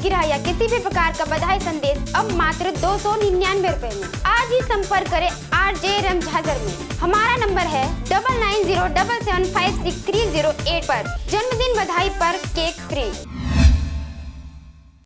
सालगिरह या किसी भी प्रकार का बधाई संदेश अब मात्र 299 रुपए में। आज ही संपर्क करें RJ रमझाजर में। हमारा नंबर है 9907756308 पर। जन्मदिन बधाई पर केक फ्री।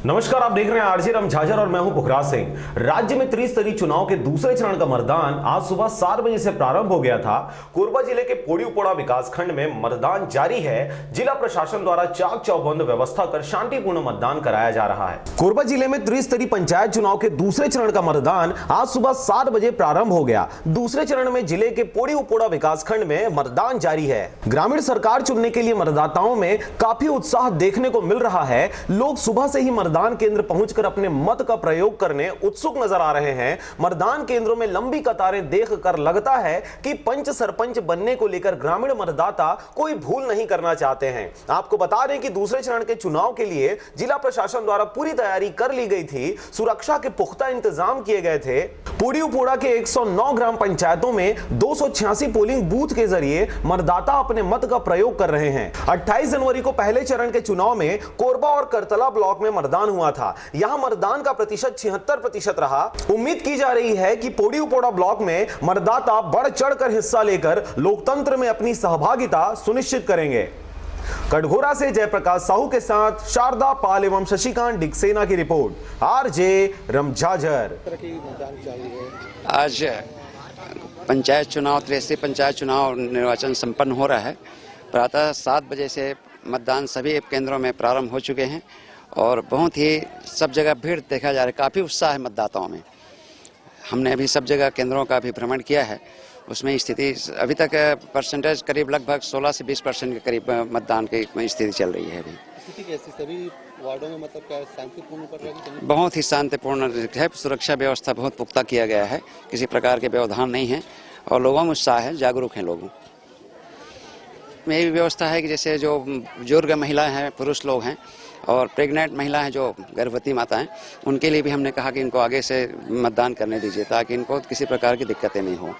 नमस्कार, आप देख रहे हैं आरजे रमझाजर और मैं हूं पुखराज सिंह। राज्य में त्रिस्तरीय चुनाव के दूसरे चरण का मतदान आज सुबह 7 बजे से प्रारंभ हो गया था। कोरबा जिले के पोड़ी उपोड़ा विकासखंड में मतदान जारी है। जिला प्रशासन द्वारा चाक चौबंद व्यवस्था कर शांतिपूर्ण मतदान कराया जा रहा है। कोरबा जिले में त्रिस्तरीय पंचायत चुनाव के दूसरे चरण का मतदान आज सुबह 7 बजे प्रारंभ हो गया। दूसरे चरण में जिले के पोड़ी उपोड़ा विकासखंड में मतदान जारी है। ग्रामीण सरकार चुनने के लिए मतदाताओं में काफी उत्साह देखने को मिल रहा है। लोग सुबह से ही मतदान केंद्र पहुंचकर अपने मत का प्रयोग करने उत्सुक नजर आ रहे हैं। मतदान केंद्रों में लंबी कतारें देखकर लगता है कि पंच सरपंच बनने को लेकर ग्रामीण मतदाता कोई भूल नहीं करना चाहते हैं। आपको बता दें कि दूसरे चरण के चुनाव के लिए जिला प्रशासन द्वारा पूरी तैयारी कर ली गई थी। सुरक्षा के पुख्ता इंतजाम किए गए थे। पोड़ी उपोड़ा के 109 ग्राम पंचायतों में 286 पोलिंग बूथ के जरिए मतदाता अपने मत का प्रयोग कर रहे हैं। 28 जनवरी को पहले चरण के चुनाव में कोरबा और करतला ब्लॉक में मतदान हुआ था। यहां मतदान का प्रतिशत 76% रहा। उम्मीद की जा रही है कि पोड़ी उपोड़ा ब्लॉक में मतदाता बढ़ चढ़कर हिस्सा लेकर लोकतंत्र में अपनी सहभागिता सुनिश्चित करेंगे। कटघोरा से जयप्रकाश साहू के साथ शारदा पाल एवं शशिकांत डिक्सेना की रिपोर्ट, आरजे रमझाजर। आज पंचायत चुनाव, त्रिस्तरीय पंचायत चुनाव निर्वाचन संपन्न हो रहा है। प्रातः 7 बजे से मतदान सभी केंद्रों में प्रारंभ हो चुके हैं और बहुत ही सब जगह भीड़ देखा जा रहा है। काफ़ी उत्साह है मतदाताओं में। हमने अभी सब जगह केंद्रों का भी भ्रमण किया है। उसमें स्थिति अभी तक परसेंटेज करीब लगभग 16 से 20% के करीब मतदान की स्थिति चल रही है। अभी स्थिति कैसी? सभी वार्डों में मतलब क्या शांतिपूर्ण कर रहे हैं? बहुत ही शांतिपूर्ण है। सुरक्षा व्यवस्था बहुत पुख्ता किया गया है। किसी प्रकार के व्यवधान नहीं है और लोगों में उत्साह है, जागरूक हैं लोगों में। यही व्यवस्था है कि जैसे जो बुजुर्ग महिलाएं हैं, पुरुष लोग हैं और प्रेग्नेंट महिला हैं, जो गर्भवती माता हैं, उनके लिए भी हमने कहा कि इनको आगे से मतदान करने दीजिए ताकि इनको किसी प्रकार की दिक्कतें नहीं हो।